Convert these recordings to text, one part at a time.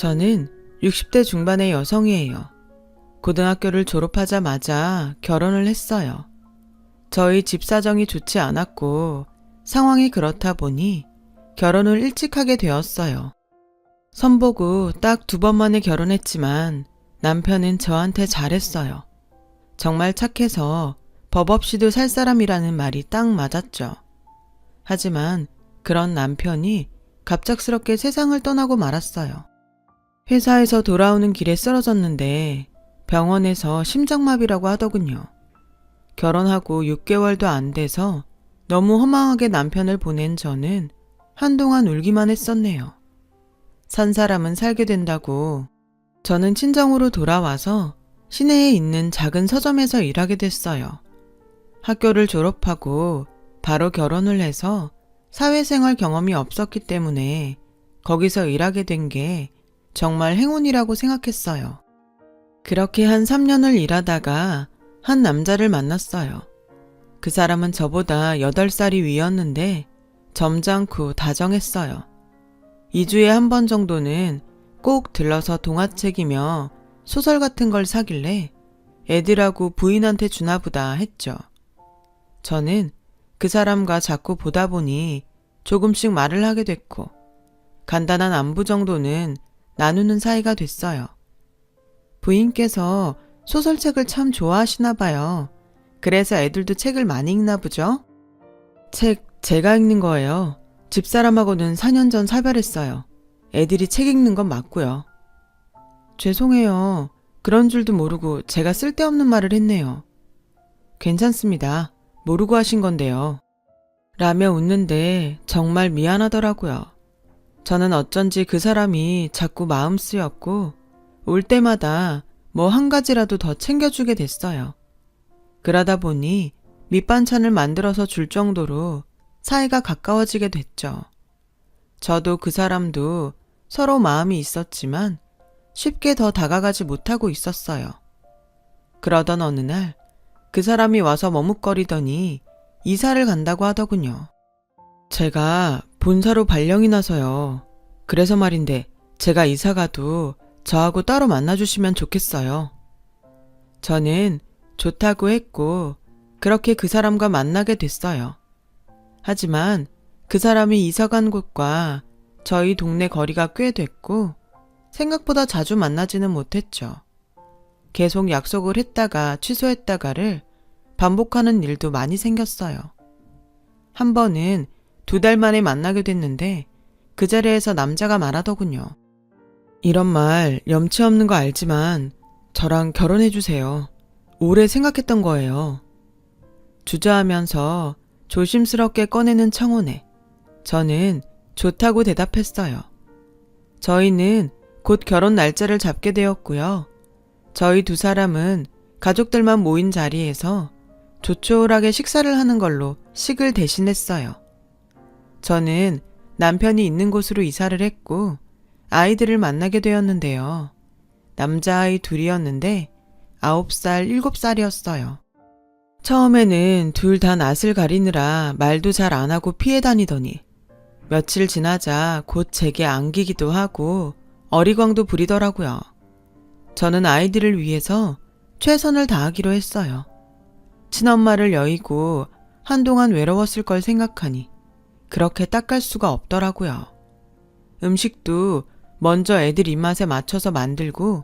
저는 60대 중반의 여성이에요. 고등학교를 졸업하자마자 결혼을 했어요. 저희 집 사정이 좋지 않았고 상황이 그렇다 보니 결혼을 일찍 하게 되었어요. 선보고 딱 2번 만에 결혼했지만 남편은 저한테 잘했어요. 정말 착해서 법 없이도 살 사람이라는 말이 딱 맞았죠. 하지만 그런 남편이 갑작스럽게 세상을 떠나고 말았어요. 회사에서 돌아오는 길에 쓰러졌는데 병원에서 심장마비라고 하더군요. 결혼하고 6개월도 안 돼서 너무 허망하게 남편을 보낸 저는 한동안 울기만 했었네요. 산 사람은 살게 된다고. 저는 친정으로 돌아와서 시내에 있는 작은 서점에서 일하게 됐어요. 학교를 졸업하고 바로 결혼을 해서 사회생활 경험이 없었기 때문에 거기서 일하게 된 게 정말 행운이라고 생각했어요. 그렇게 한 3년을 일하다가 한 남자를 만났어요. 그 사람은 저보다 8살이 위였는데 점잖고 다정했어요. 2주에 한 번 정도는 꼭 들러서 동화책이며 소설 같은 걸 사길래 애들하고 부인한테 주나 보다 했죠. 저는 그 사람과 자꾸 보다 보니 조금씩 말을 하게 됐고 간단한 안부 정도는 나누는 사이가 됐어요. 부인께서 소설책을 참 좋아하시나 봐요. 그래서 애들도 책을 많이 읽나 보죠? 책 제가 읽는 거예요. 집사람하고는 4년 전 사별했어요. 애들이 책 읽는 건 맞고요. 죄송해요. 그런 줄도 모르고 제가 쓸데없는 말을 했네요. 괜찮습니다. 모르고 하신 건데요. 라며 웃는데 정말 미안하더라고요. 저는 어쩐지 그 사람이 자꾸 마음 쓰였고 올 때마다 뭐 한 가지라도 더 챙겨주게 됐어요. 그러다 보니 밑반찬을 만들어서 줄 정도로 사이가 가까워지게 됐죠. 저도 그 사람도 서로 마음이 있었지만 쉽게 더 다가가지 못하고 있었어요. 그러던 어느 날 그 사람이 와서 머뭇거리더니 이사를 간다고 하더군요. 제가 본사로 발령이 나서요. 그래서 말인데 제가 이사 가도 저하고 따로 만나주시면 좋겠어요. 저는 좋다고 했고 그렇게 그 사람과 만나게 됐어요. 하지만 그 사람이 이사 간 곳과 저희 동네 거리가 꽤 됐고 생각보다 자주 만나지는 못했죠. 계속 약속을 했다가 취소했다가를 반복하는 일도 많이 생겼어요. 한 번은 2달 만에 만나게 됐는데 그 자리에서 남자가 말하더군요. 이런 말 염치 없는 거 알지만 저랑 결혼해주세요. 오래 생각했던 거예요. 주저하면서 조심스럽게 꺼내는 청혼에 저는 좋다고 대답했어요. 저희는 곧 결혼 날짜를 잡게 되었고요. 저희 2 사람은 가족들만 모인 자리에서 조촐하게 식사를 하는 걸로 식을 대신했어요. 저는 남편이 있는 곳으로 이사를 했고 아이들을 만나게 되었는데요. 남자아이 2이었는데 9살, 7살이었어요. 처음에는 둘 다 낯을 가리느라 말도 잘 안 하고 피해 다니더니 며칠 지나자 곧 제게 안기기도 하고 어리광도 부리더라고요. 저는 아이들을 위해서 최선을 다하기로 했어요. 친엄마를 여의고 한동안 외로웠을 걸 생각하니 그렇게 딱 갈 수가 없더라고요. 음식도 먼저 애들 입맛에 맞춰서 만들고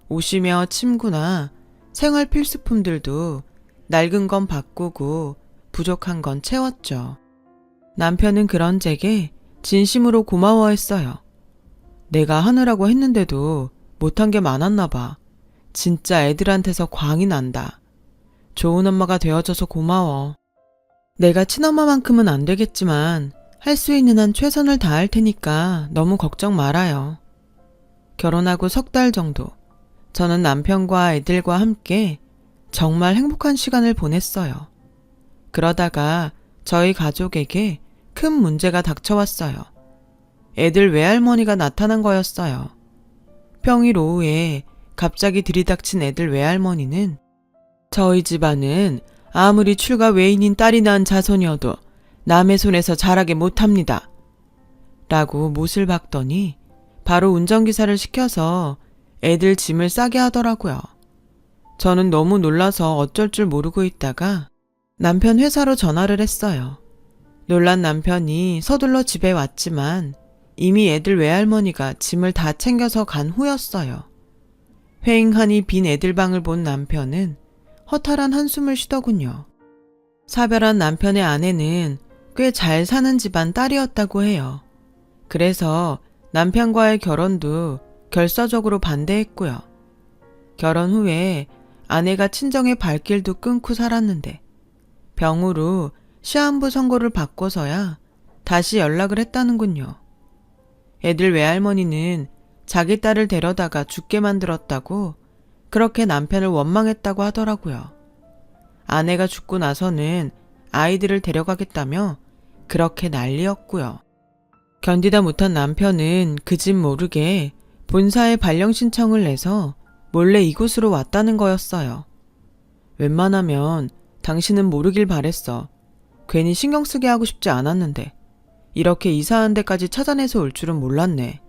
옷이며 침구나 생활 필수품들도 낡은 건 바꾸고 부족한 건 채웠죠. 남편은 그런 제게 진심으로 고마워했어요. 내가 하느라고 했는데도 못한 게 많았나 봐. 진짜 애들한테서 광이 난다. 좋은 엄마가 되어줘서 고마워. 내가 친엄마만큼은 안 되겠지만 할 수 있는 한 최선을 다할 테니까 너무 걱정 말아요. 결혼하고 3달 정도 저는 남편과 애들과 함께 정말 행복한 시간을 보냈어요. 그러다가 저희 가족에게 큰 문제가 닥쳐왔어요. 애들 외할머니가 나타난 거였어요. 평일 오후에 갑자기 들이닥친 애들 외할머니는 저희 집안은 아무리 출가 외인인 딸이 낳은 자손이어도 남의 손에서 자라게 못합니다. 라고 못을 박더니 바로 운전기사를 시켜서 애들 짐을 싸게 하더라고요. 저는 너무 놀라서 어쩔 줄 모르고 있다가 남편 회사로 전화를 했어요. 놀란 남편이 서둘러 집에 왔지만 이미 애들 외할머니가 짐을 다 챙겨서 간 후였어요. 회행하니 빈 애들 방을 본 남편은 허탈한 한숨을 쉬더군요. 사별한 남편의 아내는 꽤 잘 사는 집안 딸이었다고 해요. 그래서 남편과의 결혼도 결사적으로 반대했고요. 결혼 후에 아내가 친정의 발길도 끊고 살았는데 병으로 시한부 선고를 받고서야 다시 연락을 했다는군요. 애들 외할머니는 자기 딸을 데려다가 죽게 만들었다고 그렇게 남편을 원망했다고 하더라고요. 아내가 죽고 나서는 아이들을 데려가겠다며 그렇게 난리였고요. 견디다 못한 남편은 그 집 모르게 본사에 발령 신청을 내서 몰래 이곳으로 왔다는 거였어요. 웬만하면 당신은 모르길 바랬어. 괜히 신경 쓰게 하고 싶지 않았는데 이렇게 이사한 데까지 찾아내서 올 줄은 몰랐네.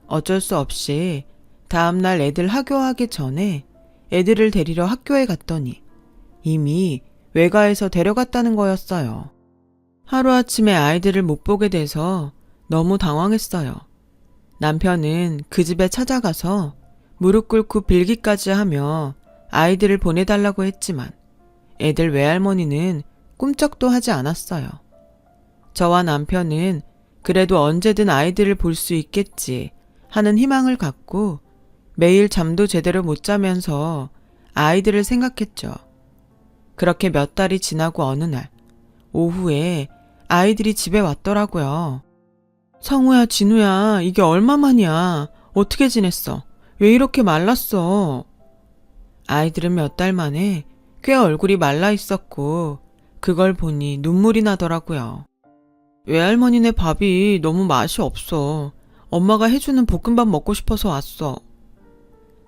어쩔 수 없이 다음날 애들 하교하기 전에 애들을 데리러 학교에 갔더니 이미 외가에서 데려갔다는 거였어요. 하루아침에 아이들을 못 보게 돼서 너무 당황했어요. 남편은 그 집에 찾아가서 무릎 꿇고 빌기까지 하며 아이들을 보내달라고 했지만 애들 외할머니는 꿈쩍도 하지 않았어요. 저와 남편은 그래도 언제든 아이들을 볼 수 있겠지 하는 희망을 갖고 매일 잠도 제대로 못 자면서 아이들을 생각했죠. 그렇게 몇 달이 지나고 어느 날 오후에 아이들이 집에 왔더라고요. 성우야, 진우야, 이게 얼마만이야? 어떻게 지냈어? 왜 이렇게 말랐어? 아이들은 몇 달 만에 꽤 얼굴이 말라 있었고 그걸 보니 눈물이 나더라고요. 외할머니네 밥이 너무 맛이 없어. 엄마가 해주는 볶음밥 먹고 싶어서 왔어.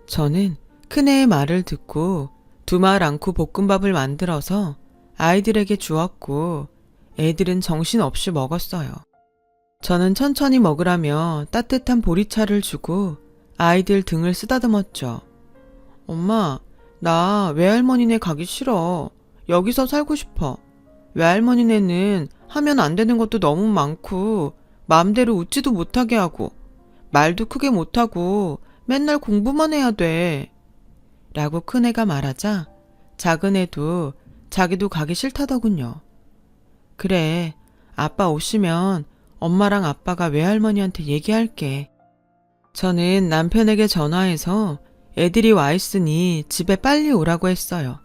저는 큰애의 말을 듣고 두말 않고 볶음밥을 만들어서 아이들에게 주었고 애들은 정신없이 먹었어요. 저는 천천히 먹으라며 따뜻한 보리차를 주고 아이들 등을 쓰다듬었죠. 엄마, 나 외할머니네 가기 싫어. 여기서 살고 싶어. 외할머니네는 하면 안 되는 것도 너무 많고 마음대로 웃지도 못하게 하고 말도 크게 못하고 맨날 공부만 해야 돼. 라고 큰애가 말하자 작은애도 자기도 가기 싫다더군요. 그래, 아빠 오시면 엄마랑 아빠가 외할머니한테 얘기할게. 저는 남편에게 전화해서 애들이 와 있으니 집에 빨리 오라고 했어요.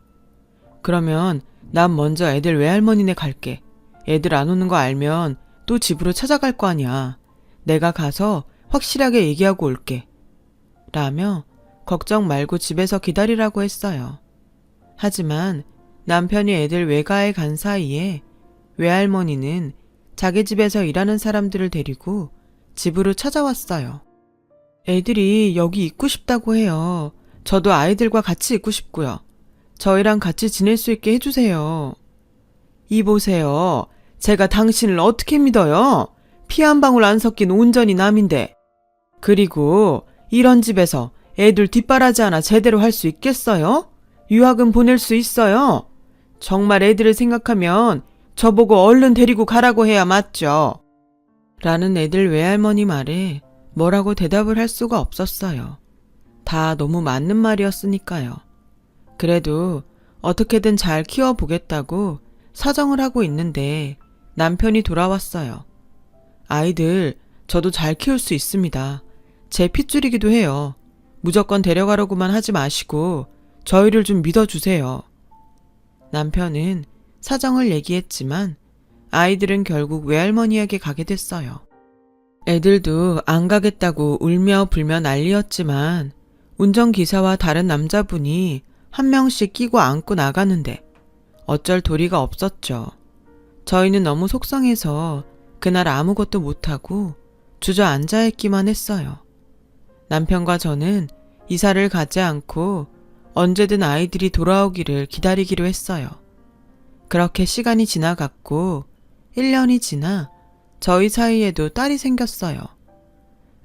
그러면 난 먼저 애들 외할머니네 갈게. 애들 안 오는 거 알면 또 집으로 찾아갈 거 아니야. 내가 가서 확실하게 얘기하고 올게. 라며 걱정 말고 집에서 기다리라고 했어요. 하지만 남편이 애들 외가에 간 사이에 외할머니는 자기 집에서 일하는 사람들을 데리고 집으로 찾아왔어요. 애들이 여기 있고 싶다고 해요. 저도 아이들과 같이 있고 싶고요. 저희랑 같이 지낼 수 있게 해주세요. 이보세요. 제가 당신을 어떻게 믿어요? 피 한 방울 안 섞인 온전히 남인데. 그리고 이런 집에서 애들 뒷바라지 하나 제대로 할 수 있겠어요? 유학은 보낼 수 있어요? 정말 애들을 생각하면 저보고 얼른 데리고 가라고 해야 맞죠? 라는 애들 외할머니 말에 뭐라고 대답을 할 수가 없었어요. 다 너무 맞는 말이었으니까요. 그래도 어떻게든 잘 키워보겠다고 사정을 하고 있는데 남편이 돌아왔어요. 아이들 저도 잘 키울 수 있습니다. 제 핏줄이기도 해요. 무조건 데려가려고만 하지 마시고 저희를 좀 믿어주세요. 남편은 사정을 얘기했지만 아이들은 결국 외할머니에게 가게 됐어요. 애들도 안 가겠다고 울며 불며 난리였지만 운전기사와 다른 남자분이 한 명씩 끼고 안고 나가는데 어쩔 도리가 없었죠. 저희는 너무 속상해서 그날 아무것도 못하고 주저앉아 있기만 했어요. 남편과 저는 이사를 가지 않고 언제든 아이들이 돌아오기를 기다리기로 했어요. 그렇게 시간이 지나갔고 1년이 지나 저희 사이에도 딸이 생겼어요.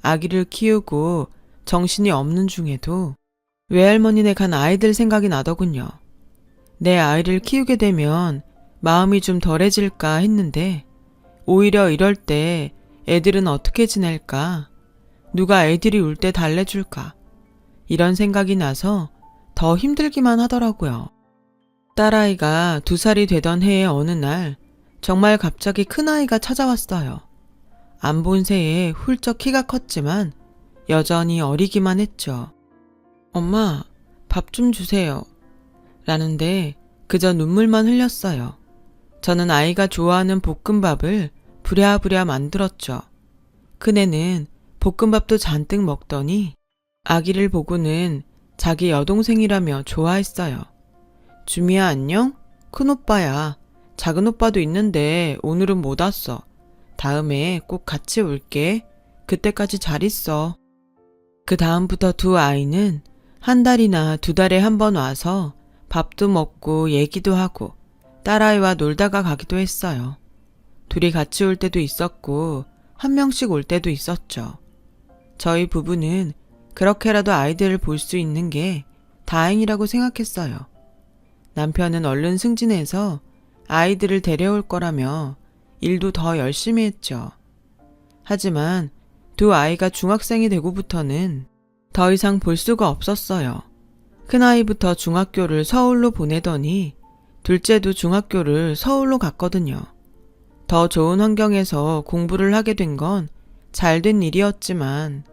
아기를 키우고 정신이 없는 중에도 외할머니네 간 아이들 생각이 나더군요. 내 아이를 키우게 되면 마음이 좀 덜해질까 했는데 오히려 이럴 때 애들은 어떻게 지낼까? 누가 애들이 울 때 달래줄까? 이런 생각이 나서 더 힘들기만 하더라고요. 딸아이가 2살이 되던 해의 어느 날 정말 갑자기 큰아이가 찾아왔어요. 안 본 새에 훌쩍 키가 컸지만 여전히 어리기만 했죠. 엄마, 밥 좀 주세요. 라는데 그저 눈물만 흘렸어요. 저는 아이가 좋아하는 볶음밥을 부랴부랴 만들었죠. 큰애는 볶음밥도 잔뜩 먹더니 아기를 보고는 자기 여동생이라며 좋아했어요. 주미야 안녕? 큰오빠야. 작은오빠도 있는데 오늘은 못 왔어. 다음에 꼭 같이 올게. 그때까지 잘 있어. 그 다음부터 두 아이는 한 달이나 2달에 한 번 와서 밥도 먹고 얘기도 하고 딸아이와 놀다가 가기도 했어요. 둘이 같이 올 때도 있었고 한 명씩 올 때도 있었죠. 저희 부부는 그렇게라도 아이들을 볼 수 있는 게 다행이라고 생각했어요. 남편은 얼른 승진해서 아이들을 데려올 거라며 일도 더 열심히 했죠. 하지만 두 아이가 중학생이 되고부터는 더 이상 볼 수가 없었어요. 큰아이부터 중학교를 서울로 보내더니 둘째도 중학교를 서울로 갔거든요. 더 좋은 환경에서 공부를 하게 된 건 잘된 일이었지만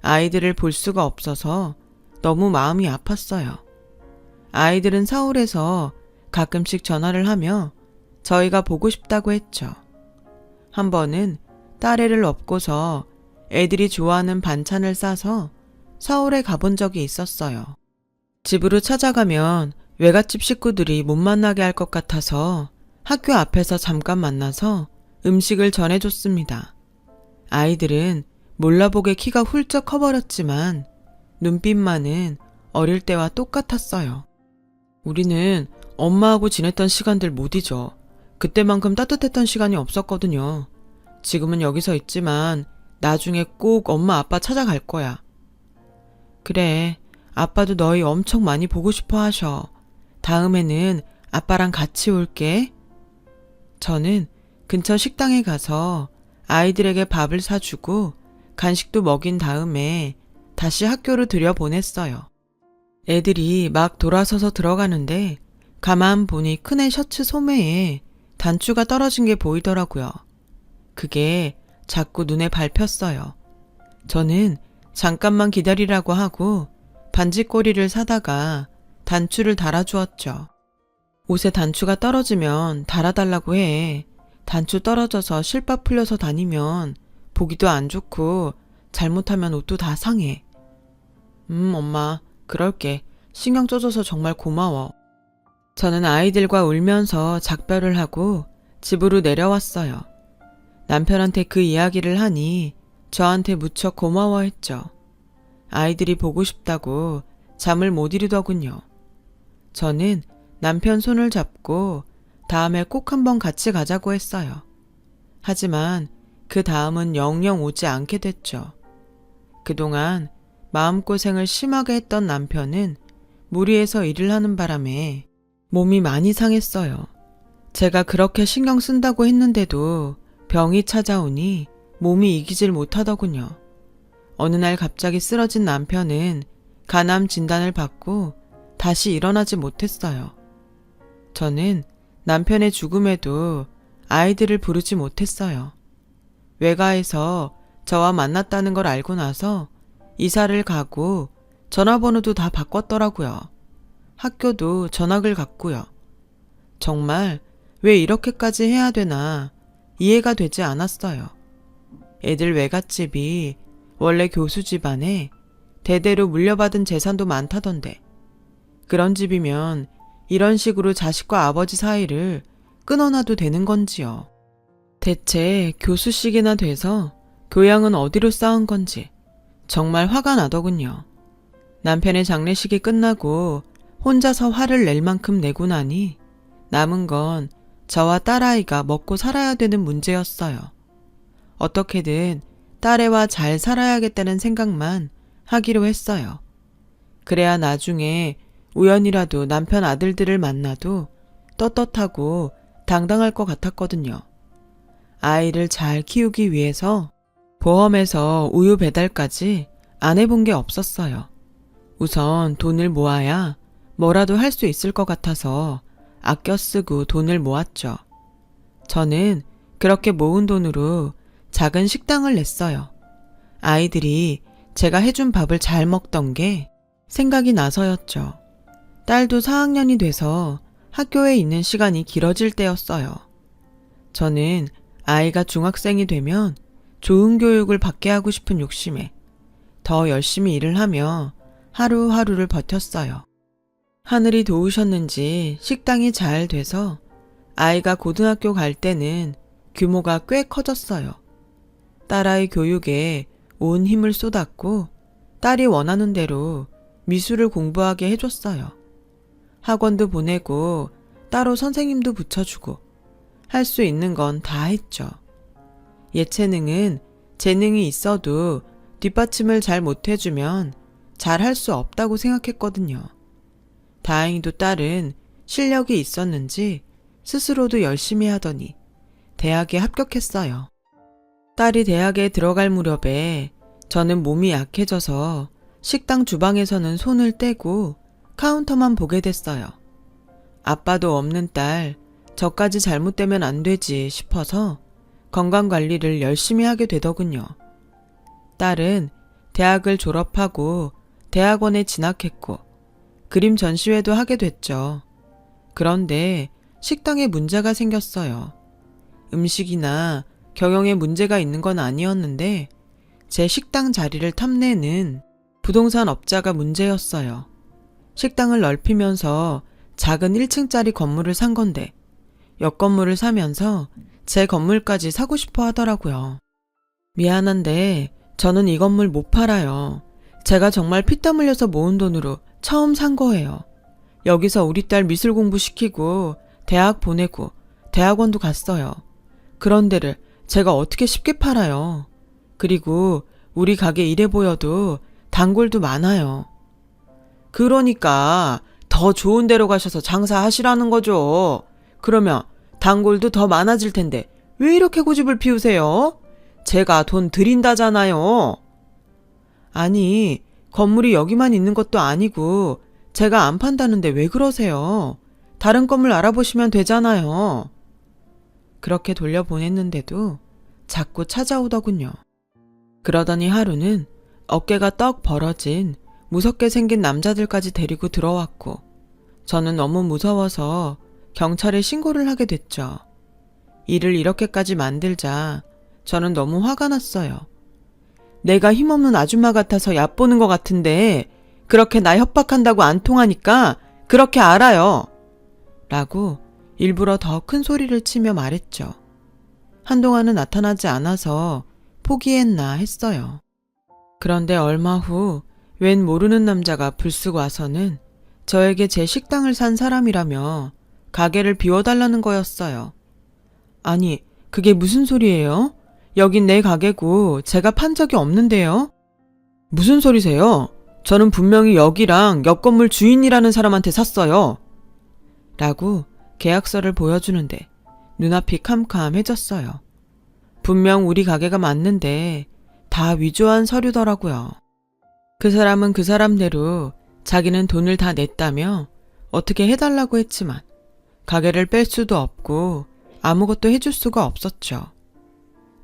아이들을 볼 수가 없어서 너무 마음이 아팠어요. 아이들은 서울에서 가끔씩 전화를 하며 저희가 보고 싶다고 했죠. 한 번은 딸애를 업고서 애들이 좋아하는 반찬을 싸서 서울에 가본 적이 있었어요. 집으로 찾아가면 외갓집 식구들이 못 만나게 할 것 같아서 학교 앞에서 잠깐 만나서 음식을 전해줬습니다. 아이들은 몰라보게 키가 훌쩍 커버렸지만 눈빛만은 어릴 때와 똑같았어요. 우리는 엄마하고 지냈던 시간들 못 잊어. 그때만큼 따뜻했던 시간이 없었거든요. 지금은 여기서 있지만 나중에 꼭 엄마 아빠 찾아갈 거야. 그래, 아빠도 너희 엄청 많이 보고 싶어 하셔. 다음에는 아빠랑 같이 올게. 저는 근처 식당에 가서 아이들에게 밥을 사주고 간식도 먹인 다음에 다시 학교로 들여보냈어요. 애들이 막 돌아서서 들어가는데 가만 보니 큰애 셔츠 소매에 단추가 떨어진 게 보이더라고요. 그게 자꾸 눈에 밟혔어요. 저는 잠깐만 기다리라고 하고 반지꼬리를 사다가 단추를 달아주었죠. 옷에 단추가 떨어지면 달아달라고 해. 단추 떨어져서 실밥 풀려서 다니면 보기도 안 좋고 잘못하면 옷도 다 상해. 엄마, 그럴게. 신경 써줘서 정말 고마워. 저는 아이들과 울면서 작별을 하고 집으로 내려왔어요. 남편한테 그 이야기를 하니 저한테 무척 고마워했죠. 아이들이 보고 싶다고 잠을 못 이루더군요. 저는 남편 손을 잡고 다음에 꼭 한번 같이 가자고 했어요. 하지만 그 다음은 영영 오지 않게 됐죠. 그동안 마음고생을 심하게 했던 남편은 무리해서 일을 하는 바람에 몸이 많이 상했어요. 제가 그렇게 신경 쓴다고 했는데도 병이 찾아오니 몸이 이기질 못하더군요. 어느 날 갑자기 쓰러진 남편은 간암 진단을 받고 다시 일어나지 못했어요. 저는 남편의 죽음에도 아이들을 부르지 못했어요. 외가에서 저와 만났다는 걸 알고 나서 이사를 가고 전화번호도 다 바꿨더라고요. 학교도 전학을 갔고요. 정말 왜 이렇게까지 해야 되나 이해가 되지 않았어요. 애들 외갓집이 원래 교수 집안에 대대로 물려받은 재산도 많다던데 그런 집이면 이런 식으로 자식과 아버지 사이를 끊어놔도 되는 건지요. 대체 교수식이나 돼서 교양은 어디로 쌓은 건지 정말 화가 나더군요. 남편의 장례식이 끝나고 혼자서 화를 낼 만큼 내고 나니 남은 건 저와 딸아이가 먹고 살아야 되는 문제였어요. 어떻게든 딸애와 잘 살아야겠다는 생각만 하기로 했어요. 그래야 나중에 우연이라도 남편 아들들을 만나도 떳떳하고 당당할 것 같았거든요. 아이를 잘 키우기 위해서 보험에서 우유 배달까지 안 해본 게 없었어요. 우선 돈을 모아야 뭐라도 할 수 있을 것 같아서 아껴 쓰고 돈을 모았죠. 저는 그렇게 모은 돈으로 작은 식당을 냈어요. 아이들이 제가 해준 밥을 잘 먹던 게 생각이 나서였죠. 딸도 4학년이 돼서 학교에 있는 시간이 길어질 때였어요. 저는 아이가 중학생이 되면 좋은 교육을 받게 하고 싶은 욕심에 더 열심히 일을 하며 하루하루를 버텼어요. 하늘이 도우셨는지 식당이 잘 돼서 아이가 고등학교 갈 때는 규모가 꽤 커졌어요. 딸아이 교육에 온 힘을 쏟았고 딸이 원하는 대로 미술을 공부하게 해줬어요. 학원도 보내고 따로 선생님도 붙여주고 할 수 있는 건 다 했죠. 예체능은 재능이 있어도 뒷받침을 잘 못해주면 잘 할 수 없다고 생각했거든요. 다행히도 딸은 실력이 있었는지 스스로도 열심히 하더니 대학에 합격했어요. 딸이 대학에 들어갈 무렵에 저는 몸이 약해져서 식당 주방에서는 손을 떼고 카운터만 보게 됐어요. 아빠도 없는 딸, 저까지 잘못되면 안 되지 싶어서 건강관리를 열심히 하게 되더군요. 딸은 대학을 졸업하고 대학원에 진학했고 그림 전시회도 하게 됐죠. 그런데 식당에 문제가 생겼어요. 음식이나 경영에 문제가 있는 건 아니었는데 제 식당 자리를 탐내는 부동산 업자가 문제였어요. 식당을 넓히면서 작은 1층짜리 건물을 산 건데 옆 건물을 사면서 제 건물까지 사고 싶어 하더라고요. 미안한데 저는 이 건물 못 팔아요. 제가 정말 피땀 흘려서 모은 돈으로 처음 산 거예요. 여기서 우리 딸 미술 공부시키고 대학 보내고 대학원도 갔어요. 그런 데를 제가 어떻게 쉽게 팔아요. 그리고 우리 가게 이래 보여도 단골도 많아요. 그러니까 더 좋은 데로 가셔서 장사하시라는 거죠. 그러면 단골도 더 많아질 텐데 왜 이렇게 고집을 피우세요? 제가 돈 드린다잖아요. 아니, 건물이 여기만 있는 것도 아니고 제가 안 판다는데 왜 그러세요? 다른 건물 알아보시면 되잖아요. 그렇게 돌려보냈는데도 자꾸 찾아오더군요. 그러더니 하루는 어깨가 떡 벌어진 무섭게 생긴 남자들까지 데리고 들어왔고 저는 너무 무서워서 경찰에 신고를 하게 됐죠. 일을 이렇게까지 만들자 저는 너무 화가 났어요. 내가 힘없는 아줌마 같아서 얕보는 것 같은데 그렇게 나 협박한다고 안 통하니까 그렇게 알아요. 라고 일부러 더 큰 소리를 치며 말했죠. 한동안은 나타나지 않아서 포기했나 했어요. 그런데 얼마 후 웬 모르는 남자가 불쑥 와서는 저에게 제 식당을 산 사람이라며 가게를 비워달라는 거였어요. 아니, 그게 무슨 소리예요? 여긴 내 가게고 제가 판 적이 없는데요? 무슨 소리세요? 저는 분명히 여기랑 옆 건물 주인이라는 사람한테 샀어요. 라고 계약서를 보여주는데 눈앞이 캄캄해졌어요. 분명 우리 가게가 맞는데 다 위조한 서류더라고요. 그 사람은 그 사람대로 자기는 돈을 다 냈다며 어떻게 해달라고 했지만 가게를 뺄 수도 없고 아무것도 해줄 수가 없었죠.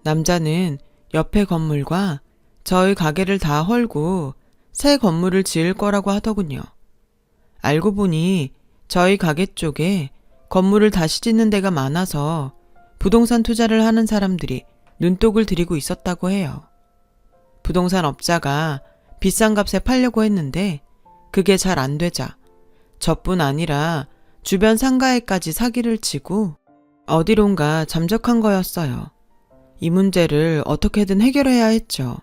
남자는 옆에 건물과 저희 가게를 다 헐고 새 건물을 지을 거라고 하더군요. 알고 보니 저희 가게 쪽에 건물을 다시 짓는 데가 많아서 부동산 투자를 하는 사람들이 눈독을 들이고 있었다고 해요. 부동산 업자가 비싼 값에 팔려고 했는데 그게 잘 안 되자 저뿐 아니라 주변 상가에까지 사기를 치고 어디론가 잠적한 거였어요. 이 문제를 어떻게든 해결해야 했죠.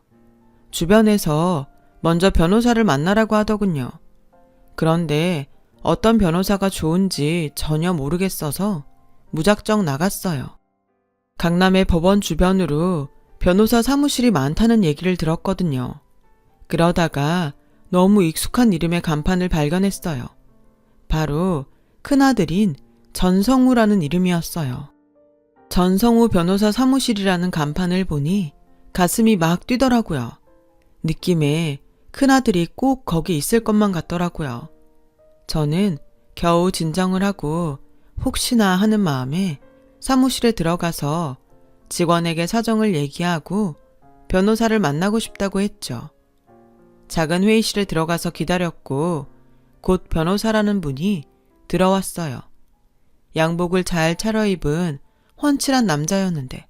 주변에서 먼저 변호사를 만나라고 하더군요. 그런데 어떤 변호사가 좋은지 전혀 모르겠어서 무작정 나갔어요. 강남의 법원 주변으로 변호사 사무실이 많다는 얘기를 들었거든요. 그러다가 너무 익숙한 이름의 간판을 발견했어요. 바로 큰아들인 전성우라는 이름이었어요. 전성우 변호사 사무실이라는 간판을 보니 가슴이 막 뛰더라고요. 느낌에 큰아들이 꼭 거기 있을 것만 같더라고요. 저는 겨우 진정을 하고 혹시나 하는 마음에 사무실에 들어가서 직원에게 사정을 얘기하고 변호사를 만나고 싶다고 했죠. 작은 회의실에 들어가서 기다렸고 곧 변호사라는 분이 들어왔어요. 양복을 잘 차려입은 훤칠한 남자였는데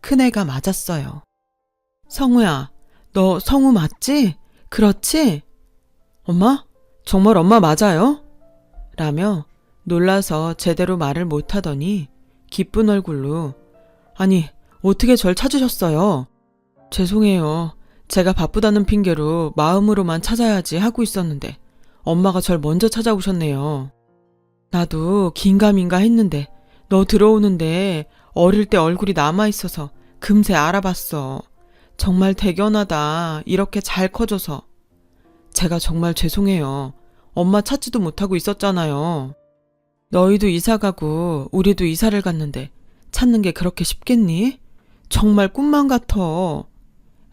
큰애가 맞았어요. 성우야, 너 성우 맞지? 그렇지? 엄마? 정말 엄마 맞아요? 라며 놀라서 제대로 말을 못하더니 기쁜 얼굴로 아니, 어떻게 절 찾으셨어요? 죄송해요. 제가 바쁘다는 핑계로 마음으로만 찾아야지 하고 있었는데 엄마가 절 먼저 찾아오셨네요. 나도 긴가민가 했는데 너 들어오는데 어릴 때 얼굴이 남아있어서 금세 알아봤어. 정말 대견하다. 이렇게 잘 커져서. 제가 정말 죄송해요. 엄마 찾지도 못하고 있었잖아요. 너희도 이사 가고 우리도 이사를 갔는데 찾는 게 그렇게 쉽겠니? 정말 꿈만 같아.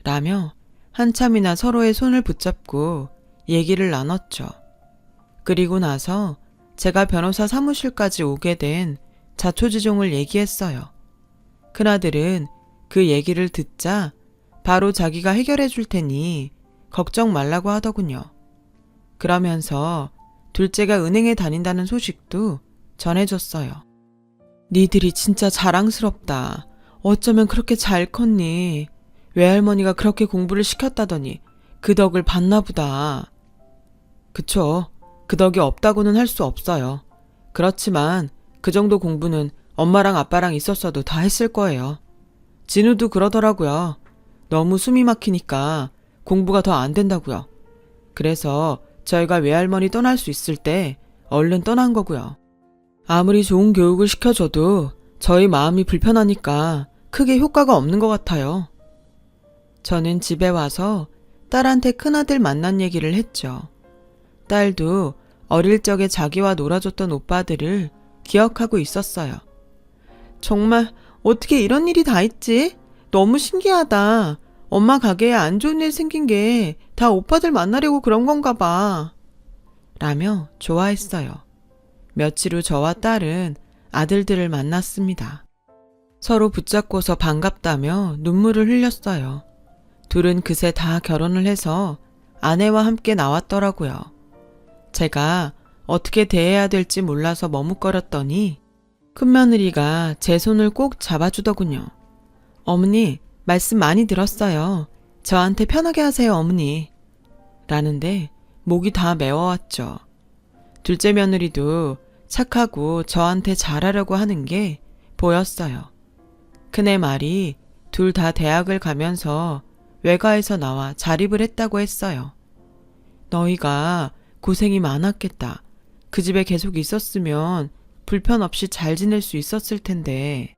라며 한참이나 서로의 손을 붙잡고 얘기를 나눴죠. 그리고 나서 제가 변호사 사무실까지 오게 된 자초지종을 얘기했어요. 큰아들은 그 얘기를 듣자 바로 자기가 해결해 줄 테니 걱정 말라고 하더군요. 그러면서 둘째가 은행에 다닌다는 소식도 전해줬어요. 니들이 진짜 자랑스럽다. 어쩌면 그렇게 잘 컸니? 외할머니가 그렇게 공부를 시켰다더니 그 덕을 봤나 보다. 그쵸. 그 덕이 없다고는 할 수 없어요. 그렇지만 그 정도 공부는 엄마랑 아빠랑 있었어도 다 했을 거예요. 진우도 그러더라고요. 너무 숨이 막히니까 공부가 더 안 된다고요. 그래서 저희가 외할머니 떠날 수 있을 때 얼른 떠난 거고요. 아무리 좋은 교육을 시켜줘도 저희 마음이 불편하니까 크게 효과가 없는 것 같아요. 저는 집에 와서 딸한테 큰아들 만난 얘기를 했죠. 딸도 어릴 적에 자기와 놀아줬던 오빠들을 기억하고 있었어요. 정말 어떻게 이런 일이 다 있지? 너무 신기하다. 엄마 가게에 안 좋은 일 생긴 게 다 오빠들 만나려고 그런 건가 봐. 라며 좋아했어요. 며칠 후 저와 딸은 아들들을 만났습니다. 서로 붙잡고서 반갑다며 눈물을 흘렸어요. 둘은 그새 다 결혼을 해서 아내와 함께 나왔더라고요. 제가 어떻게 대해야 될지 몰라서 머뭇거렸더니 큰며느리가 제 손을 꼭 잡아주더군요. 어머니, 말씀 많이 들었어요. 저한테 편하게 하세요, 어머니. 라는데 목이 다 메워왔죠. 둘째 며느리도 착하고 저한테 잘하려고 하는 게 보였어요. 큰애 말이 둘 다 대학을 가면서 외가에서 나와 자립을 했다고 했어요. 너희가 고생이 많았겠다. 그 집에 계속 있었으면 불편 없이 잘 지낼 수 있었을 텐데.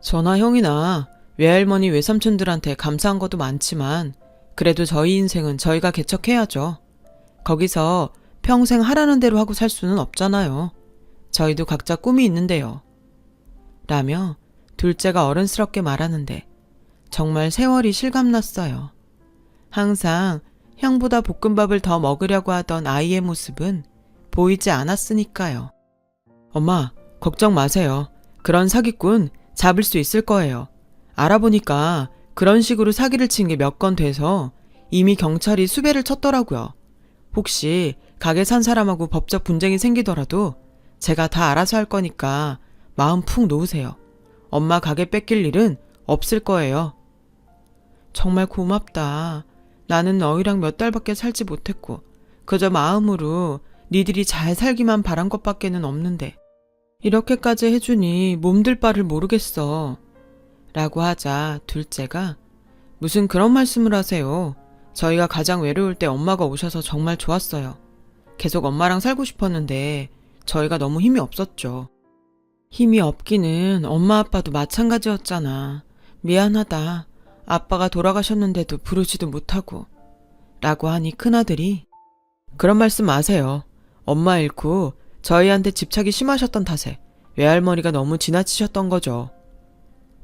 저나 형이나 외할머니 외삼촌들한테 감사한 것도 많지만 그래도 저희 인생은 저희가 개척해야죠. 거기서 평생 하라는 대로 하고 살 수는 없잖아요. 저희도 각자 꿈이 있는데요. 라며 둘째가 어른스럽게 말하는데 정말 세월이 실감났어요. 항상 형보다 볶음밥을 더 먹으려고 하던 아이의 모습은 보이지 않았으니까요. 엄마, 걱정 마세요. 그런 사기꾼 잡을 수 있을 거예요. 알아보니까 그런 식으로 사기를 친 게 몇 건 돼서 이미 경찰이 수배를 쳤더라고요. 혹시 가게 산 사람하고 법적 분쟁이 생기더라도 제가 다 알아서 할 거니까 마음 푹 놓으세요. 엄마 가게 뺏길 일은 없을 거예요. 정말 고맙다. 나는 너희랑 몇 달밖에 살지 못했고 그저 마음으로 니들이 잘 살기만 바란 것밖에는 없는데 이렇게까지 해주니 몸둘 바를 모르겠어. 라고 하자 둘째가 무슨 그런 말씀을 하세요. 저희가 가장 외로울 때 엄마가 오셔서 정말 좋았어요. 계속 엄마랑 살고 싶었는데 저희가 너무 힘이 없었죠. 힘이 없기는 엄마 아빠도 마찬가지였잖아. 미안하다. 아빠가 돌아가셨는데도 부르지도 못하고 라고 하니 큰아들이 그런 말씀 마세요. 엄마 잃고 저희한테 집착이 심하셨던 탓에 외할머니가 너무 지나치셨던 거죠.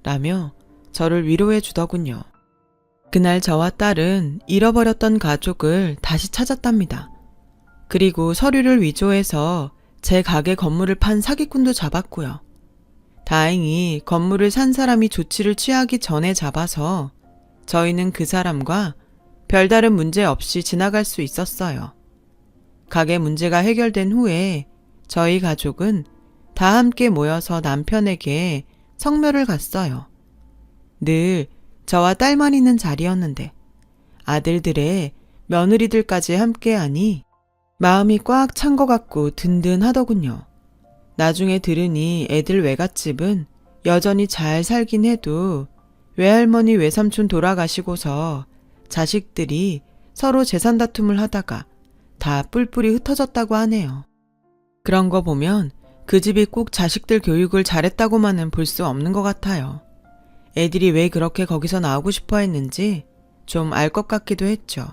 라며 저를 위로해 주더군요. 그날 저와 딸은 잃어버렸던 가족을 다시 찾았답니다. 그리고 서류를 위조해서 제 가게 건물을 판 사기꾼도 잡았고요. 다행히 건물을 산 사람이 조치를 취하기 전에 잡아서 저희는 그 사람과 별다른 문제 없이 지나갈 수 있었어요. 가게 문제가 해결된 후에 저희 가족은 다 함께 모여서 남편에게 성묘를 갔어요. 늘 저와 딸만 있는 자리였는데 아들들의 며느리들까지 함께하니 마음이 꽉 찬 것 같고 든든하더군요. 나중에 들으니 애들 외갓집은 여전히 잘 살긴 해도 외할머니 외삼촌 돌아가시고서 자식들이 서로 재산 다툼을 하다가 다 뿔뿔이 흩어졌다고 하네요. 그런 거 보면 그 집이 꼭 자식들 교육을 잘했다고만은 볼 수 없는 것 같아요. 애들이 왜 그렇게 거기서 나오고 싶어 했는지 좀 알 것 같기도 했죠.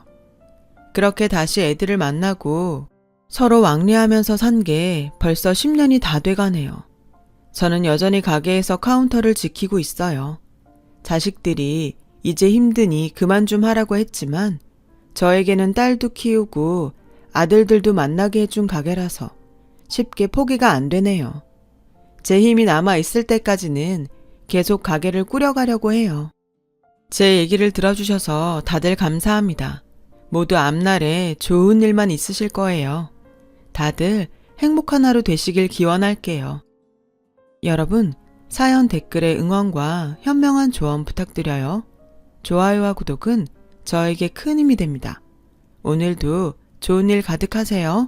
그렇게 다시 애들을 만나고 서로 왕래하면서 산 게 벌써 10년이 다 돼가네요. 저는 여전히 가게에서 카운터를 지키고 있어요. 자식들이 이제 힘드니 그만 좀 하라고 했지만 저에게는 딸도 키우고 아들들도 만나게 해준 가게라서 쉽게 포기가 안 되네요. 제 힘이 남아 있을 때까지는 계속 가게를 꾸려가려고 해요. 제 얘기를 들어주셔서 다들 감사합니다. 모두 앞날에 좋은 일만 있으실 거예요. 다들 행복한 하루 되시길 기원할게요. 여러분, 사연 댓글에 응원과 현명한 조언 부탁드려요. 좋아요와 구독은 저에게 큰 힘이 됩니다. 오늘도 좋은 일 가득하세요.